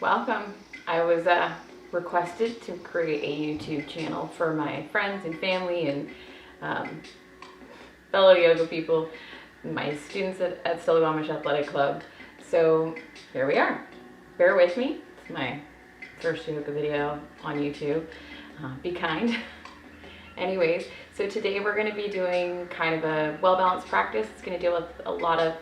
welcome. I was requested to create a YouTube channel for my friends and family and fellow yoga people, my students at Stillaguamish Athletic Club. So here we are. Bear with me. It's my first yoga video on YouTube. Be kind. Anyways, so today we're going to be doing kind of a well-balanced practice. It's going to deal with a lot of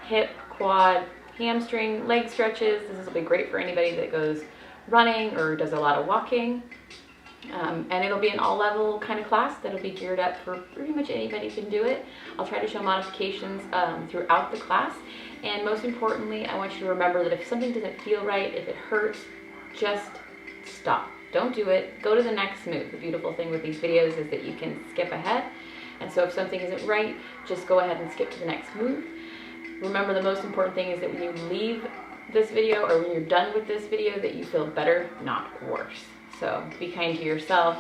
hip, quad, hamstring, leg stretches. This will be great for anybody that goes running or does a lot of walking. And it'll be an all-level kind of class that'll be geared up for pretty much anybody can do it. I'll try to show modifications throughout the class. And most importantly, I want you to remember that if something doesn't feel right, if it hurts, just stop. Don't do it. Go to the next move. The beautiful thing with these videos is that you can skip ahead. And so if something isn't right, just go ahead and skip to the next move. Remember, the most important thing is that when you leave this video or when you're done with this video, that you feel better, not worse. So be kind to yourself,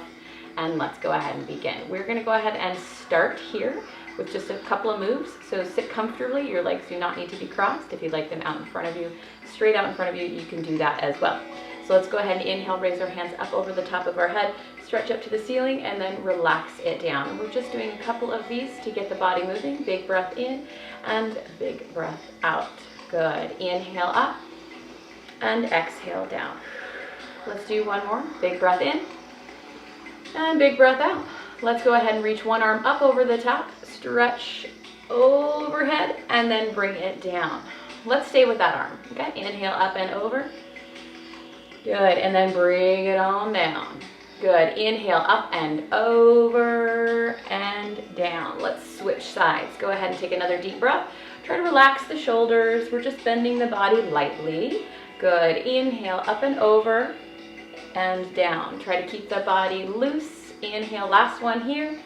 and let's go ahead and begin. We're going to go ahead and start here with just a couple of moves. So sit comfortably. Your legs do not need to be crossed. If you'd like them out in front of you, straight out in front of you, you can do that as well. So let's go ahead and inhale, raise our hands up over the top of our head, stretch up to the ceiling, and then relax it down. And we're just doing a couple of these to get the body moving. Big breath in and big breath out. Good. Inhale up and exhale down. Let's do one more. Big breath in and big breath out. Let's go ahead and reach one arm up over the top, stretch overhead, and then bring it down. Let's stay with that arm. Okay, inhale up and over. Good, and then bring it on down. Good, inhale up and over and down. Let's switch sides. Go ahead and take another deep breath. Try to relax the shoulders. We're just bending the body lightly. Good, inhale up and over and down. Try to keep the body loose. Inhale, last one here,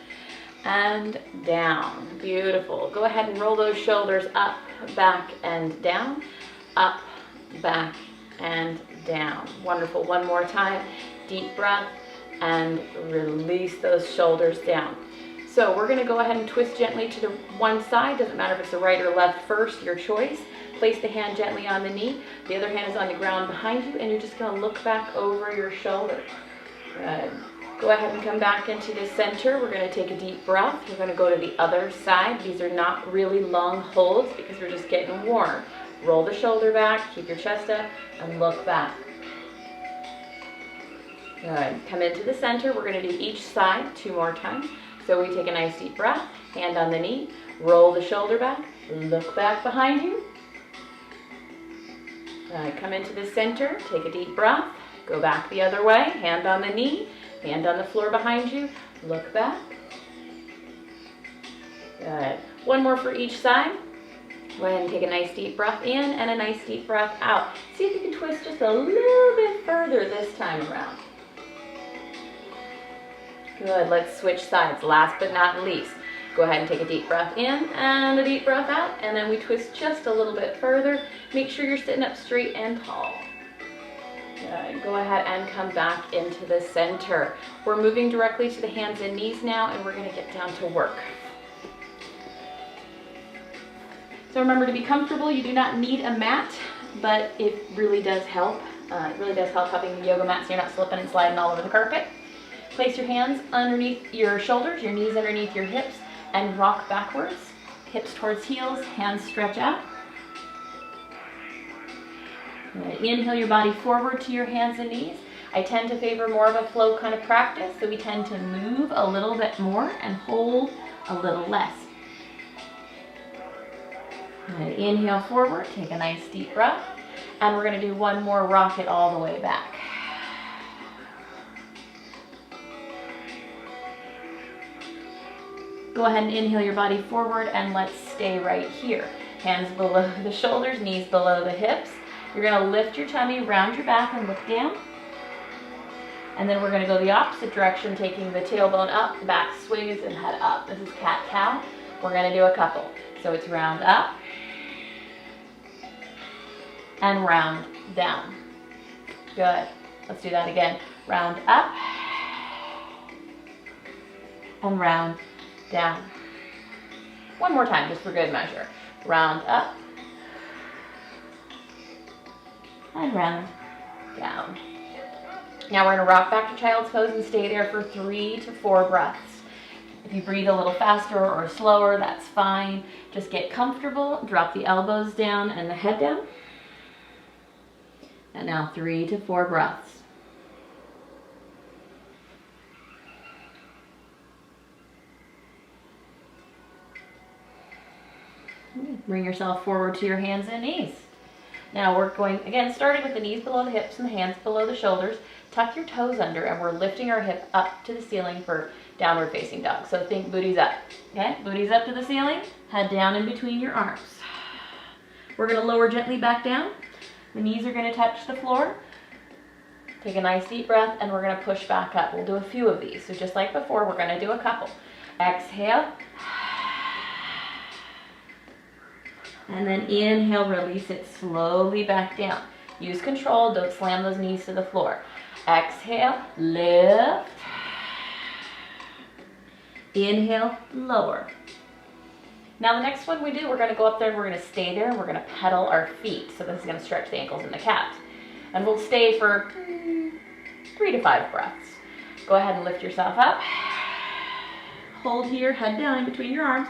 and down. Beautiful. Go ahead and roll those shoulders up, back, and down. Up, back, and down. Wonderful. One more time. Deep breath and release those shoulders down. So we're going to go ahead and twist gently to the one side. Doesn't matter if it's the right or left first, your choice. Place the hand gently on the knee. The other hand is on the ground behind you, and you're just going to look back over your shoulder. Good. Go ahead and come back into the center. We're going to take a deep breath. We're going to go to the other side. These are not really long holds because we're just getting warm. Roll the shoulder back, keep your chest up, and look back. Good. Come into the center. We're going to do each side 2 more times. So we take a nice deep breath, hand on the knee, roll the shoulder back, look back behind you. Come into the center, take a deep breath, go back the other way, hand on the knee, hand on the floor behind you, look back. Good. One more for each side. Go ahead and take a nice deep breath in and a nice deep breath out. See if you can twist just a little bit further this time around. Good, let's switch sides. Last but not least, go ahead and take a deep breath in and a deep breath out, and then we twist just a little bit further. Make sure you're sitting up straight and tall. Good. Go ahead and come back into the center. We're moving directly to the hands and knees now, and we're going to get down to work. So remember to be comfortable. You do not need a mat, but it really does help. It really does help having the yoga mat so you're not slipping and sliding all over the carpet. Place your hands underneath your shoulders, your knees underneath your hips, and rock backwards. Hips towards heels, hands stretch out. Inhale your body forward to your hands and knees. I tend to favor more of a flow kind of practice, so we tend to move a little bit more and hold a little less. Inhale forward, take a nice deep breath, and we're going to do one more rock it all the way back. Go ahead and inhale your body forward, and let's stay right here. Hands below the shoulders, knees below the hips. You're going to lift your tummy, round your back, and look down. And then we're going to go the opposite direction, taking the tailbone up, back swings, and head up. This is cat-cow. We're going to do a couple. So it's round up and round down. Good. Let's do that again. Round up and round down. One more time, just for good measure. Round up and round down. Now we're gonna rock back to child's pose and stay there for 3 to 4 breaths. If you breathe a little faster or slower, that's fine. Just get comfortable, drop the elbows down and the head down. And now 3 to 4 breaths. Bring yourself forward to your hands and knees. Now we're going, again, starting with the knees below the hips and the hands below the shoulders. Tuck your toes under and we're lifting our hip up to the ceiling for downward facing dog. So think booties up, okay? Booties up to the ceiling, head down in between your arms. We're gonna lower gently back down. The knees are gonna touch the floor. Take a nice deep breath and we're gonna push back up. We'll do a few of these. So just like before, we're gonna do a couple. Exhale. And then inhale, release it slowly back down. Use control, don't slam those knees to the floor. Exhale, lift. Inhale, lower. Now the next one we do, we're gonna go up there and we're gonna stay there and we're gonna pedal our feet. So this is gonna stretch the ankles and the calves. And we'll stay for 3 to 5 breaths. Go ahead and lift yourself up. Hold here, head down in between your arms.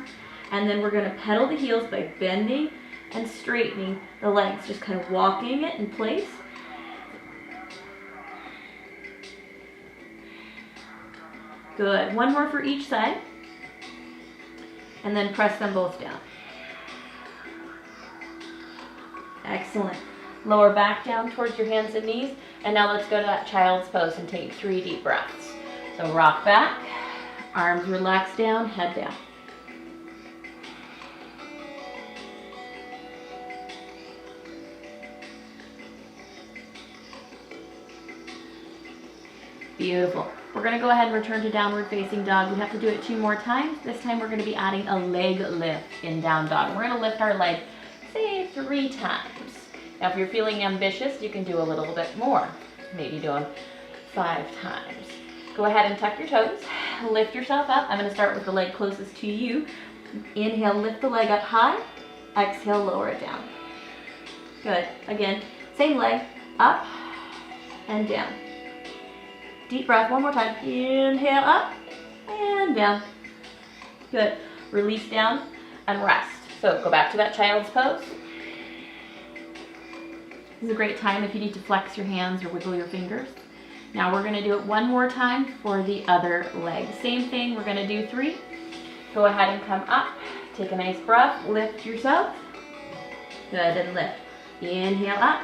And then we're gonna pedal the heels by bending and straightening the legs, just kind of walking it in place. Good, one more for each side. And then press them both down. Excellent. Lower back down towards your hands and knees. And now let's go to that child's pose and take 3 deep breaths. So rock back, arms relax down, head down. Beautiful. We're going to go ahead and return to downward facing dog. We have to do it 2 more times. This time we're going to be adding a leg lift in down dog. We're going to lift our leg, say 3 times. Now if you're feeling ambitious, you can do a little bit more. Maybe do them 5 times. Go ahead and tuck your toes. Lift yourself up. I'm going to start with the leg closest to you. Inhale, lift the leg up high. Exhale, lower it down. Good. Again, same leg, up and down. Deep breath, one more time. Inhale up and down. Good. Release down and rest. So go back to that child's pose. This is a great time if you need to flex your hands or wiggle your fingers. Now we're going to do it 1 more time for the other leg. Same thing, we're going to do 3. Go ahead and come up. Take a nice breath. Lift yourself. Good, and lift. Inhale up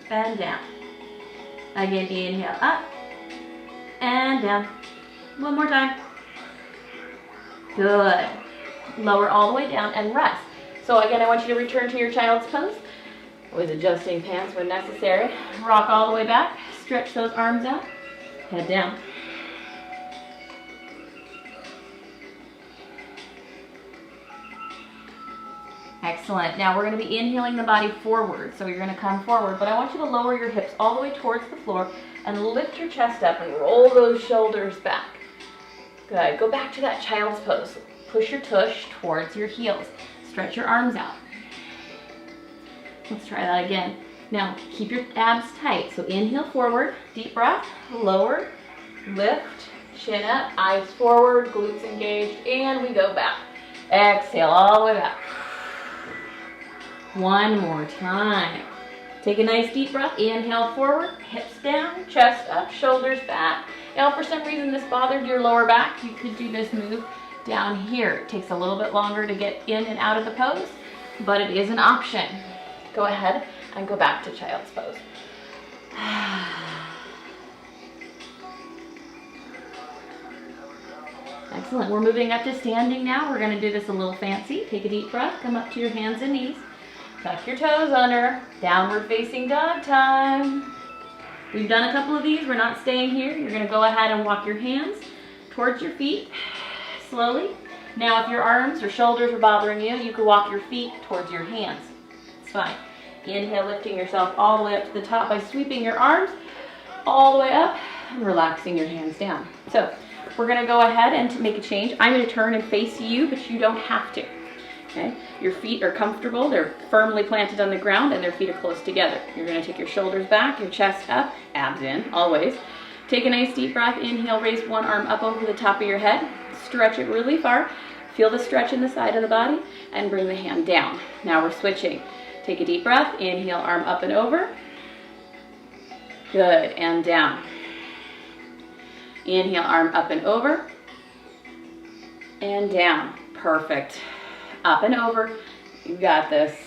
and down. Again, inhale up and down. 1 more time. Good. Lower all the way down and rest. So again, I want you to return to your child's pose with adjusting pants when necessary. Rock all the way back. Stretch those arms out. Head down. Excellent. Now we're going to be inhaling the body forward. So you're going to come forward, but I want you to lower your hips all the way towards the floor and lift your chest up and roll those shoulders back. Good. Go back to that child's pose. Push your tush towards your heels. Stretch your arms out. Let's try that again. Now keep your abs tight. So inhale forward, deep breath, lower, lift, chin up, eyes forward, glutes engaged, and we go back. Exhale all the way back. 1 more time. Take a nice deep breath. Inhale forward, hips down, chest up, shoulders back. Now if for some reason this bothered your lower back, you could do this move down here. It takes a little bit longer to get in and out of the pose, but it is an option. Go ahead and go back to child's pose. Excellent. We're moving up to standing now. We're going to do this a little fancy. Take a deep breath. Come up to your hands and knees. Tuck your toes under. Downward facing dog time. We've done a couple of these. We're not staying here. You're going to go ahead and walk your hands towards your feet slowly. Now if your arms or shoulders are bothering you, you can walk your feet towards your hands. It's fine. Inhale, lifting yourself all the way up to the top by sweeping your arms all the way up and relaxing your hands down. So we're going to go ahead and make a change. I'm going to turn and face you, but you don't have to. Okay, your feet are comfortable, they're firmly planted on the ground, and their feet are close together. You're gonna take your shoulders back, your chest up, abs in, always. Take a nice deep breath, inhale, raise one arm up over the top of your head, stretch it really far, feel the stretch in the side of the body, and bring the hand down. Now we're switching. Take a deep breath, inhale, arm up and over. Good, and down. Inhale, arm up and over, and down. Perfect. Up and over. You got this.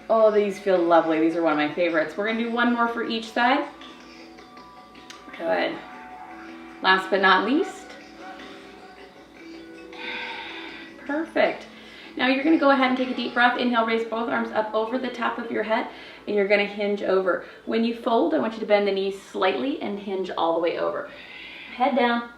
Oh, these feel lovely. These are one of my favorites. We're gonna do one more for each side. Good. Last but not least. Perfect. Now you're gonna go ahead and take a deep breath. Inhale, raise both arms up over the top of your head, and you're gonna hinge over. When you fold, I want you to bend the knees slightly and hinge all the way over. Head down.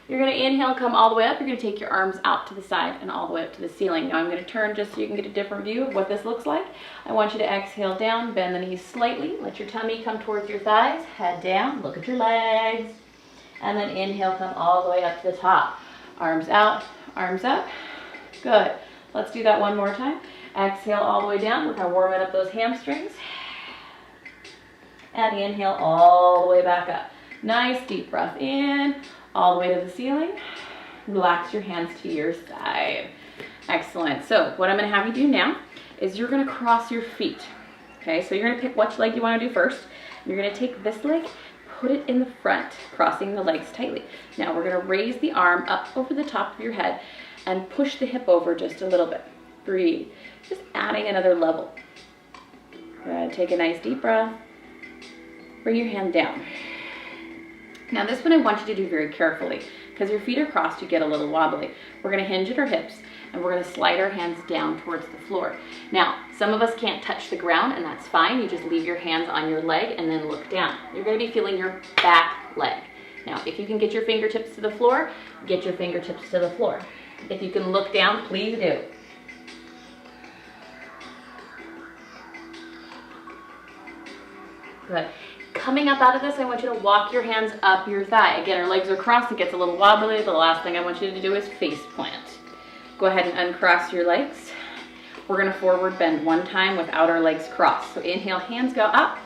You're gonna inhale, come all the way up. You're gonna take your arms out to the side and all the way up to the ceiling. Now I'm gonna turn just so you can get a different view of what this looks like. I want you to exhale down, bend the knees slightly, let your tummy come towards your thighs, head down, look at your legs, and then inhale, come all the way up to the top. Arms out, arms up. Good. Let's do that one more time. Exhale all the way down. We're kind of warming up those hamstrings. And inhale all the way back up. Nice deep breath in, all the way to the ceiling. Relax your hands to your side. Excellent. So what I'm going to have you do now is you're going to cross your feet. Okay, so you're going to pick which leg you want to do first. You're going to take this leg, put it in the front, crossing the legs tightly. Now we're going to raise the arm up over the top of your head and push the hip over just a little bit. Breathe. Just adding another level. Good. Take a nice deep breath. Bring your hand down. Now this one I want you to do very carefully because your feet are crossed, you get a little wobbly. We're going to hinge at our hips and we're going to slide our hands down towards the floor. Now, some of us can't touch the ground and that's fine. You just leave your hands on your leg and then look down. You're going to be feeling your back leg. Now, if you can get your fingertips to the floor, get your fingertips to the floor. If you can look down, please do. Good. Coming up out of this, I want you to walk your hands up your thigh. Again, our legs are crossed, it gets a little wobbly. The last thing I want you to do is face plant. Go ahead and uncross your legs. We're gonna forward bend one time without our legs crossed. So inhale, hands go up.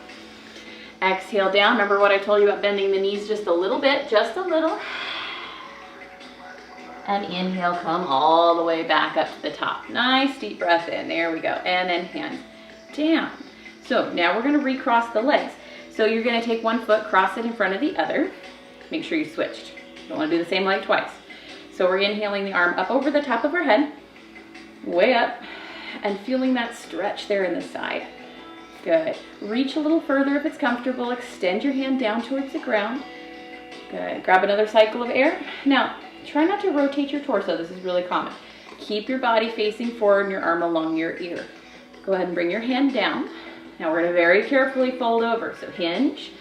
Exhale down. Remember what I told you about bending the knees just a little bit, just a little. And inhale, come all the way back up to the top. Nice deep breath in, there we go. And then hands down. So now we're gonna recross the legs. So you're gonna take one foot, cross it in front of the other. Make sure you switched. You don't wanna do the same leg twice. So we're inhaling the arm up over the top of our head, way up, and feeling that stretch there in the side. Good. Reach a little further if it's comfortable. Extend your hand down towards the ground. Good. Grab another cycle of air. Now, try not to rotate your torso. This is really common. Keep your body facing forward and your arm along your ear. Go ahead and bring your hand down. Now we're going to very carefully fold over. So hinge,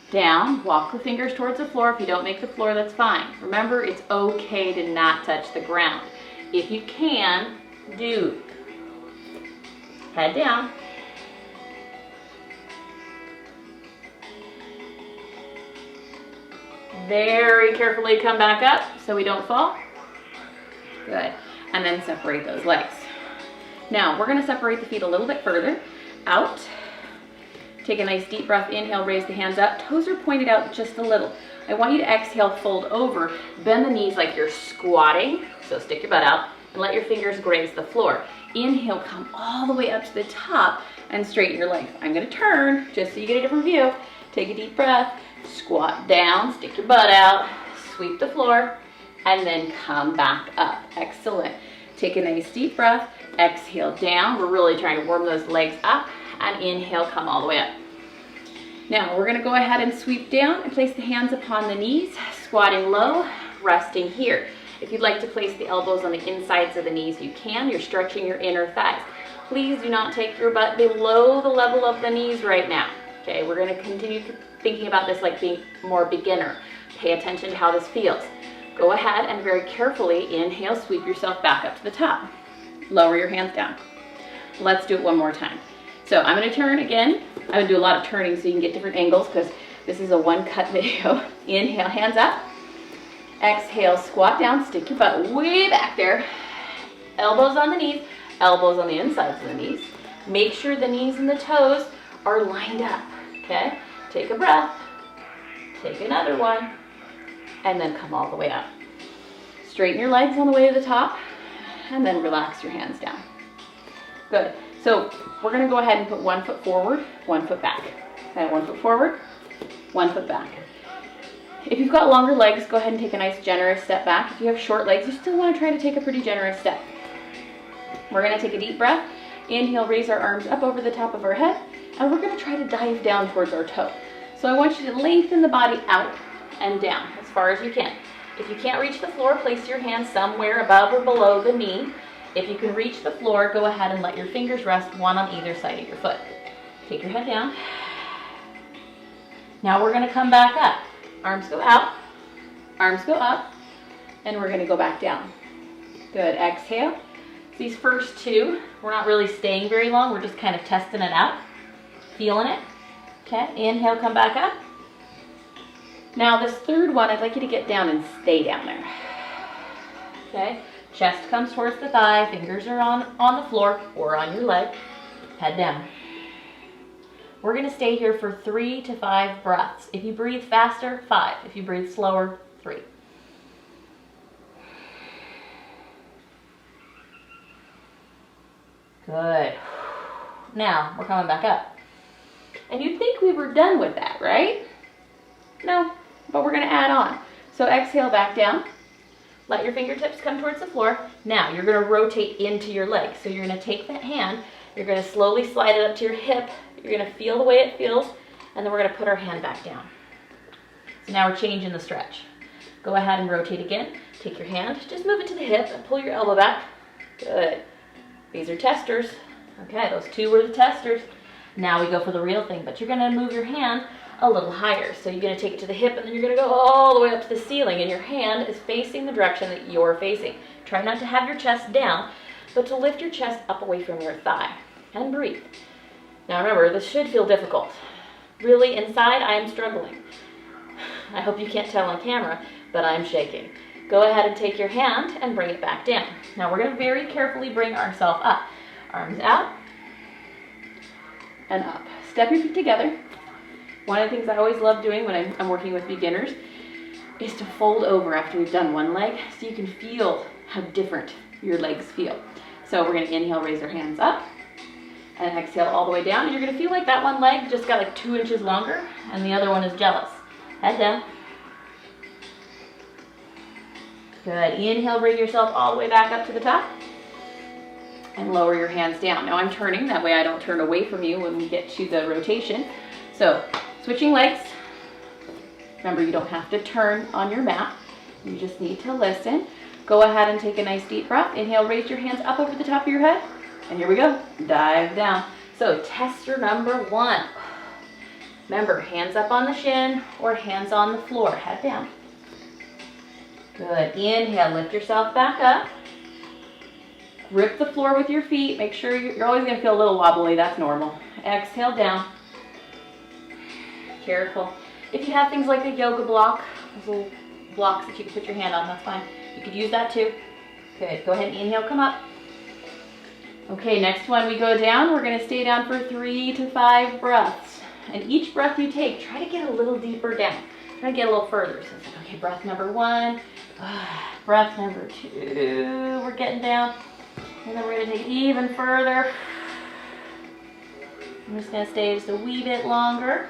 down, walk the fingers towards the floor. If you don't make the floor, that's fine. Remember, it's okay to not touch the ground. If you can, do. Head down. Very carefully come back up so we don't fall. Good. And then separate those legs. Now we're going to separate the feet a little bit further. Out. Take a nice deep breath. Inhale, raise the hands up. Toes are pointed out just a little. I want you to exhale, fold over, bend the knees like you're squatting. So stick your butt out and let your fingers graze the floor. Inhale, come all the way up to the top and straighten your legs. I'm going to turn just so you get a different view. Take a deep breath, squat down, stick your butt out, sweep the floor, and then come back up. Excellent. Take a nice deep breath, exhale down. We're really trying to warm those legs up, and inhale, come all the way up. Now we're gonna go ahead and sweep down and place the hands upon the knees, squatting low, resting here. If you'd like to place the elbows on the insides of the knees, you can. You're stretching your inner thighs. Please do not take your butt below the level of the knees right now. Okay, we're gonna continue thinking about this like being more beginner. Pay attention to how this feels. Go ahead and very carefully inhale, sweep yourself back up to the top. Lower your hands down. Let's do it one more time. So I'm gonna turn again. I'm gonna do a lot of turning so you can get different angles because this is a one-cut video. Inhale, hands up. Exhale, squat down, stick your butt way back there. Elbows on the knees, elbows on the insides of the knees. Make sure the knees and the toes are lined up, okay? Take a breath, take another one, and then come all the way up. Straighten your legs on the way to the top, and then relax your hands down. Good. So we're gonna go ahead and put 1 foot forward, 1 foot back. Okay, 1 foot forward, 1 foot back. If you've got longer legs, go ahead and take a nice generous step back. If you have short legs, you still wanna try to take a pretty generous step. We're gonna take a deep breath. Inhale, raise our arms up over the top of our head, and we're gonna try to dive down towards our toe. So I want you to lengthen the body out and down as far as you can. If you can't reach the floor, place your hands somewhere above or below the knee. If you can reach the floor, go ahead and let your fingers rest one on either side of your foot. Take your head down. Now we're gonna come back up. Arms go out, arms go up, and we're gonna go back down. Good, exhale. These first two, we're not really staying very long, we're just kind of testing it out, feeling it. Okay, inhale, come back up. Now this third one, I'd like you to get down and stay down there. Okay, chest comes towards the thigh, fingers are on the floor or on your leg, head down. We're gonna stay here for 3 to 5 breaths. If you breathe faster, 5. If you breathe slower, 3. Good. Now, we're coming back up. And you'd think we were done with that, right? No, but we're gonna add on. So exhale back down. Let your fingertips come towards the floor. Now, you're gonna rotate into your leg. So you're gonna take that hand, you're gonna slowly slide it up to your hip. You're gonna feel the way it feels, and then we're gonna put our hand back down. So now we're changing the stretch. Go ahead and rotate again. Take your hand, just move it to the hip and pull your elbow back. Good. These are testers. Okay, those two were the testers. Now we go for the real thing, but you're gonna move your hand a little higher. So you're gonna take it to the hip, and then you're gonna go all the way up to the ceiling, and your hand is facing the direction that you're facing. Try not to have your chest down, but to lift your chest up away from your thigh, and breathe. Now remember, this should feel difficult. Really, inside, I am struggling. I hope you can't tell on camera, but I'm shaking. Go ahead and take your hand and bring it back down. Now we're gonna very carefully bring ourselves up. Arms out and up. Step your feet together. One of the things I always love doing when I'm working with beginners is to fold over after we've done one leg so you can feel how different your legs feel. So we're gonna inhale, raise our hands up, and exhale all the way down. And you're gonna feel like that one leg just got like 2 inches longer and the other one is jealous. Head down. Good, inhale, bring yourself all the way back up to the top and lower your hands down. Now I'm turning, that way I don't turn away from you when we get to the rotation. So switching legs. Remember, you don't have to turn on your mat. You just need to listen. Go ahead and take a nice deep breath. Inhale, raise your hands up over the top of your head. And here we go, dive down. So tester number 1. Remember, hands up on the shin or hands on the floor, head down. Good, inhale, lift yourself back up. Grip the floor with your feet. Make sure you're always gonna feel a little wobbly, that's normal. Exhale down. Careful. If you have things like a yoga block, those little blocks that you can put your hand on, that's fine. You could use that too. Good, go ahead and inhale, come up. Okay, next one we go down. We're gonna stay down for 3 to 5 breaths. And each breath you take, try to get a little deeper down. Try to get a little further. So it's like, okay, breath number 1, breath number 2, we're getting down. And then we're gonna take even further. I'm just gonna stay just a wee bit longer.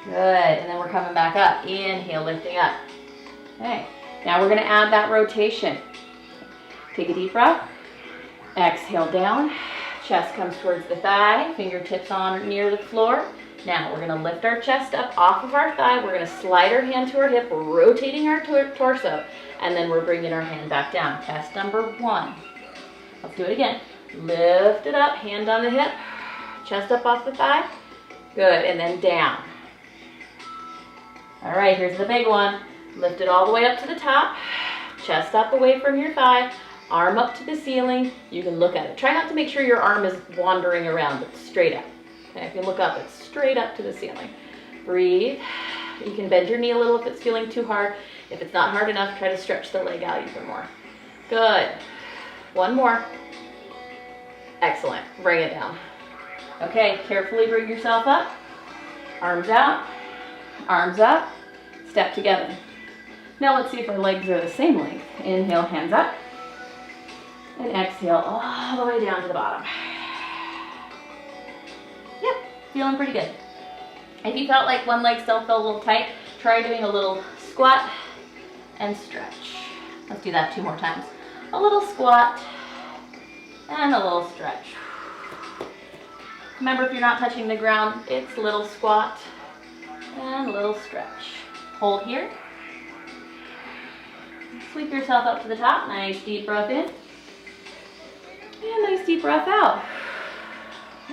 Good, and then we're coming back up. Inhale, lifting up. Okay, now we're gonna add that rotation. Take a deep breath. Exhale down. Chest comes towards the thigh, fingertips on near the floor. Now we're gonna lift our chest up off of our thigh. We're gonna slide our hand to our hip, rotating our torso, and then we're bringing our hand back down. Test number 1. Let's do it again. Lift it up, hand on the hip, chest up off the thigh. Good, and then down. All right, here's the big one. Lift it all the way up to the top, chest up away from your thigh, arm up to the ceiling. You can look at it. Try not to make sure your arm is wandering around, but straight up. Okay, if you look up, it's straight up to the ceiling. Breathe. You can bend your knee a little if it's feeling too hard. If it's not hard enough, try to stretch the leg out even more. Good. One more. Excellent. Bring it down. Okay, carefully bring yourself up. Arms out, arms up, step together. Now let's see if our legs are the same length. Inhale, hands up, and exhale all the way down to the bottom. Yep, feeling pretty good. If you felt like one leg still felt a little tight, try doing a little squat and stretch. Let's do that 2 more times. A little squat and a little stretch. Remember, if you're not touching the ground, it's a little squat and a little stretch. Hold here. Sweep yourself up to the top. Nice deep breath in. And nice deep breath out.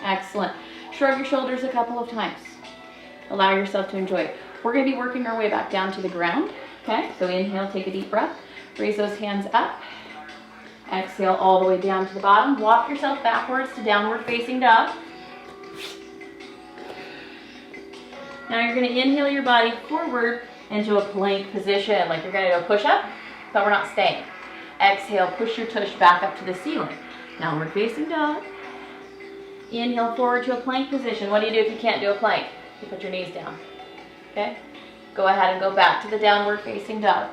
Excellent. Shrug your shoulders a couple of times. Allow yourself to enjoy it. We're going to be working our way back down to the ground. Okay, so inhale, take a deep breath. Raise those hands up. Exhale all the way down to the bottom. Walk yourself backwards to downward facing dog. Now you're going to inhale your body forward into a plank position, like you're going to do a push-up, but we're not staying. Exhale, push your tush back up to the ceiling. Downward facing dog. Inhale forward to a plank position. What do you do if you can't do a plank? You put your knees down. Okay? Go ahead and go back to the downward facing dog.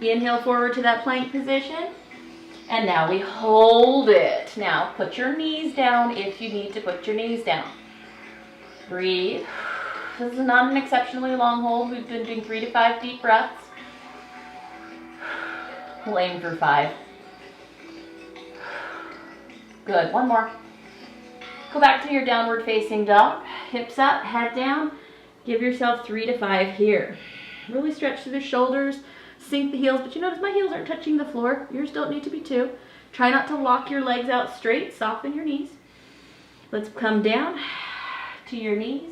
Inhale forward to that plank position. And now we hold it. Now put your knees down if you need to put your knees down. Breathe. This is not an exceptionally long hold. We've been doing 3 to 5 deep breaths. We'll aim for 5. Good. One more. Go back to your downward facing dog. Hips up, head down. Give yourself 3 to 5 here. Really stretch through the shoulders, sink the heels, but you notice my heels aren't touching the floor. Yours don't need to be too. Try not to lock your legs out straight. Soften your knees. Let's come down to your knees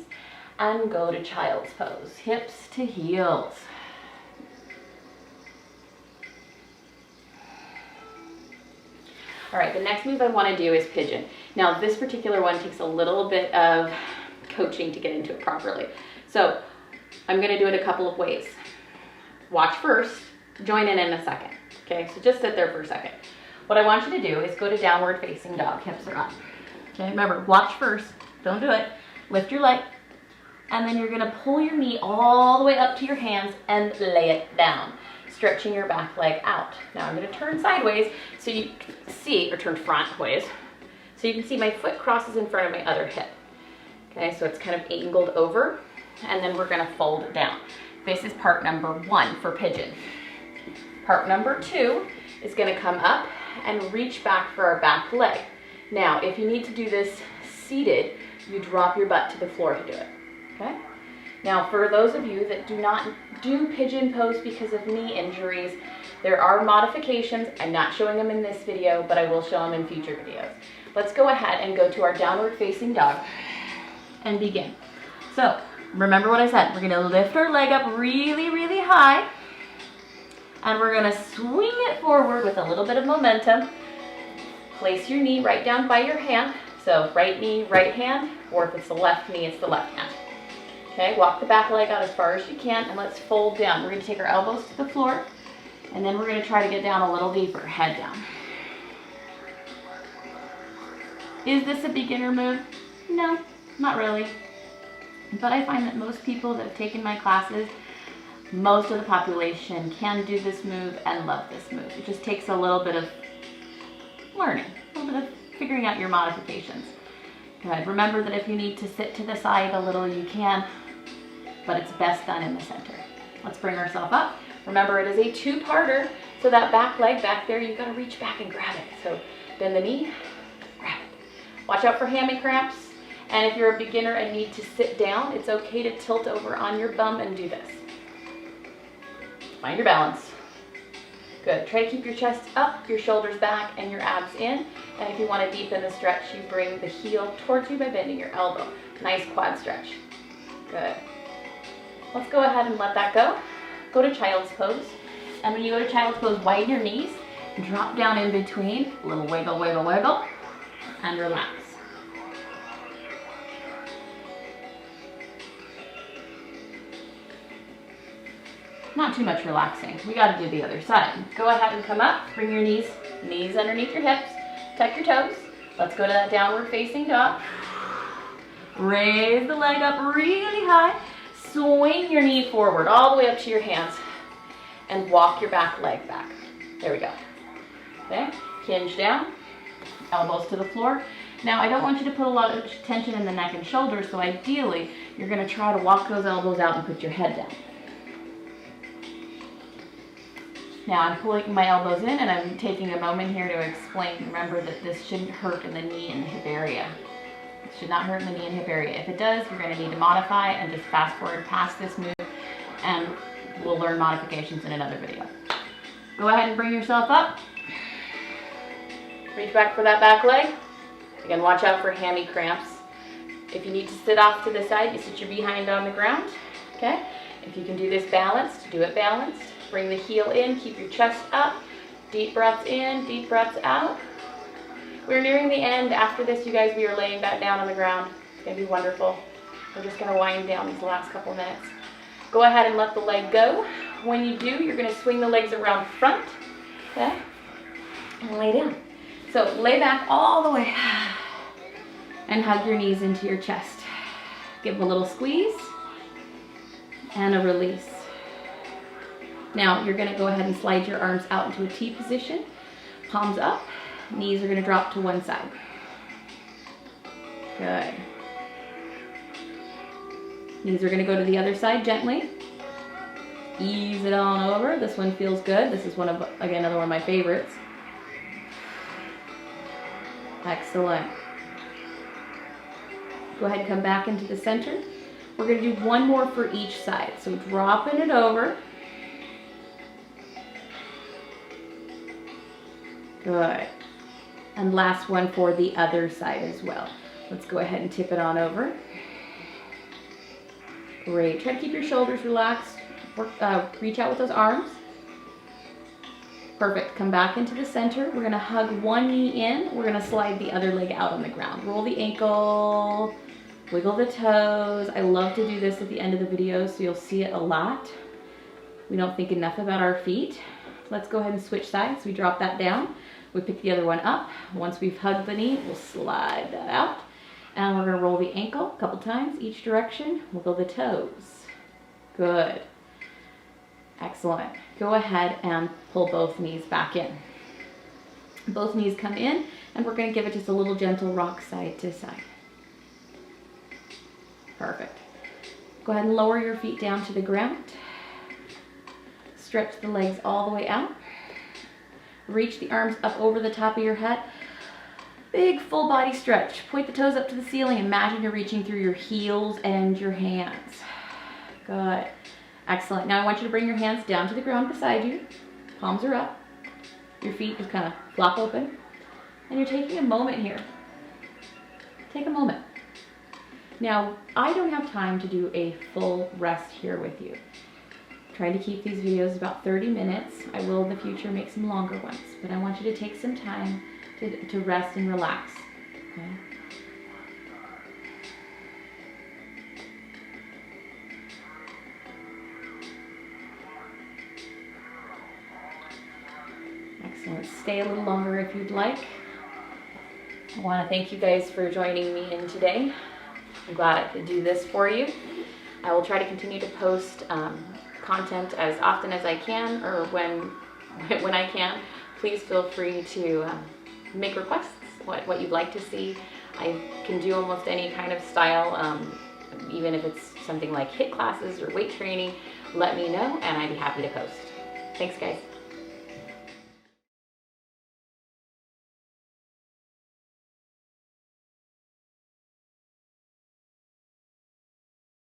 and go to child's pose. Hips to heels. All right, the next move I want to do is pigeon. Now this particular one takes a little bit of coaching to get into it properly. So I'm going to do it a couple of ways. Watch first, join in a second. Okay, so just sit there for a second. What I want you to do is go to downward facing dog, hips are up. Okay, remember, watch first, don't do it. Lift your leg, and then you're going to pull your knee all the way up to your hands and lay it down, stretching your back leg out. Now I'm going to turn sideways so you can see, or turn front ways, so you can see my foot crosses in front of my other hip. Okay, so it's kind of angled over, and then we're going to fold it down. This is part number 1 for pigeon. Part number 2 is going to come up and reach back for our back leg. Now, if you need to do this seated, you drop your butt to the floor to do it. Okay? Now, for those of you that do not do pigeon pose because of knee injuries, there are modifications. I'm not showing them in this video, but I will show them in future videos. Let's go ahead and go to our downward facing dog and begin. So, remember what I said. We're going to lift our leg up really, really high, and we're going to swing it forward with a little bit of momentum. Place your knee right down by your hand. So right knee, right hand, or if it's the left knee, it's the left hand. Okay, walk the back leg out as far as you can, and let's fold down. We're going to take our elbows to the floor, and then we're going to try to get down a little deeper, head down. Is this a beginner move? No, not really. But I find that most people that have taken my classes, most of the population can do this move and love this move. It just takes a little bit of learning, a little bit of figuring out your modifications. Good. Remember that if you need to sit to the side a little, you can, but it's best done in the center. Let's bring ourselves up. Remember, it is a 2-parter, so that back leg back there, you've got to reach back and grab it. So bend the knee, grab it. Watch out for hammy cramps, and if you're a beginner and need to sit down, it's okay to tilt over on your bum and do this. Find your balance. Good. Try to keep your chest up, your shoulders back, and your abs in. And if you want to deepen the stretch, you bring the heel towards you by bending your elbow. Nice quad stretch. Good. Let's go ahead and let that go. Go to child's pose. And when you go to child's pose, widen your knees, drop down in between, a little wiggle, wiggle, wiggle, and relax. Not too much relaxing. We got to do the other side. Go ahead and come up. Bring your knees underneath your hips. Tuck your toes. Let's go to that downward facing dog. Raise the leg up really high. Swing your knee forward all the way up to your hands. And walk your back leg back. There we go. Okay, hinge down. Elbows to the floor. Now, I don't want you to put a lot of tension in the neck and shoulders, so ideally, you're going to try to walk those elbows out and put your head down. Now, I'm pulling my elbows in, and I'm taking a moment here to explain. Remember that this shouldn't hurt in the knee and the hip area. It should not hurt in the knee and hip area. If it does, you're going to need to modify and just fast forward past this move, and we'll learn modifications in another video. Go ahead and bring yourself up. Reach back for that back leg. Again, watch out for hammy cramps. If you need to sit off to the side, you sit your behind on the ground, okay? If you can do this balanced, do it balanced. Bring the heel in, keep your chest up. Deep breaths in, deep breaths out. We're nearing the end. After this, you guys, we are laying back down on the ground. It's gonna be wonderful. We're just gonna wind down these last couple minutes. Go ahead and let the leg go. When you do, you're gonna swing the legs around front, okay? And lay down. So lay back all the way and hug your knees into your chest. Give a little squeeze and a release. Now you're going to go ahead and slide your arms out into a T position. Palms up, knees are going to drop to one side. Good. Knees are going to go to the other side gently. Ease it on over. This one feels good. This is again, another one of my favorites. Excellent. Go ahead and come back into the center. We're going to do one more for each side. So dropping it over. Good. And last one for the other side as well. Let's go ahead and tip it on over. Great. Try to keep your shoulders relaxed. Reach out with those arms. Perfect. Come back into the center. We're going to hug one knee in. We're going to slide the other leg out on the ground. Roll the ankle. Wiggle the toes. I love to do this at the end of the video, so you'll see it a lot. We don't think enough about our feet. Let's go ahead and switch sides. We drop that down. We pick the other one up. Once we've hugged the knee, we'll slide that out. And we're going to roll the ankle a couple times each direction. Wiggle the toes. Good. Excellent. Go ahead and pull both knees back in. Both knees come in, and we're going to give it just a little gentle rock side to side. Perfect. Go ahead and lower your feet down to the ground. Stretch the legs all the way out. Reach the arms up over the top of your head. Big full body stretch. Point the toes up to the ceiling. Imagine you're reaching through your heels and your hands. Good. Excellent. Now I want you to bring your hands down to the ground beside you. Palms are up. Your feet just kind of flop open. And you're taking a moment here. Take a moment. Now, I don't have time to do a full rest here with you. I'm trying to keep these videos about 30 minutes. I will in the future make some longer ones, but I want you to take some time to rest and relax. Okay? Excellent. Stay a little longer if you'd like. I want to thank you guys for joining me in today. I'm glad I could do this for you. I will try to continue to post content as often as I can, or when I can. Please feel free to make requests, what you'd like to see. I can do almost any kind of style, even if it's something like HIIT classes or weight training. Let me know and I'd be happy to post. Thanks, guys.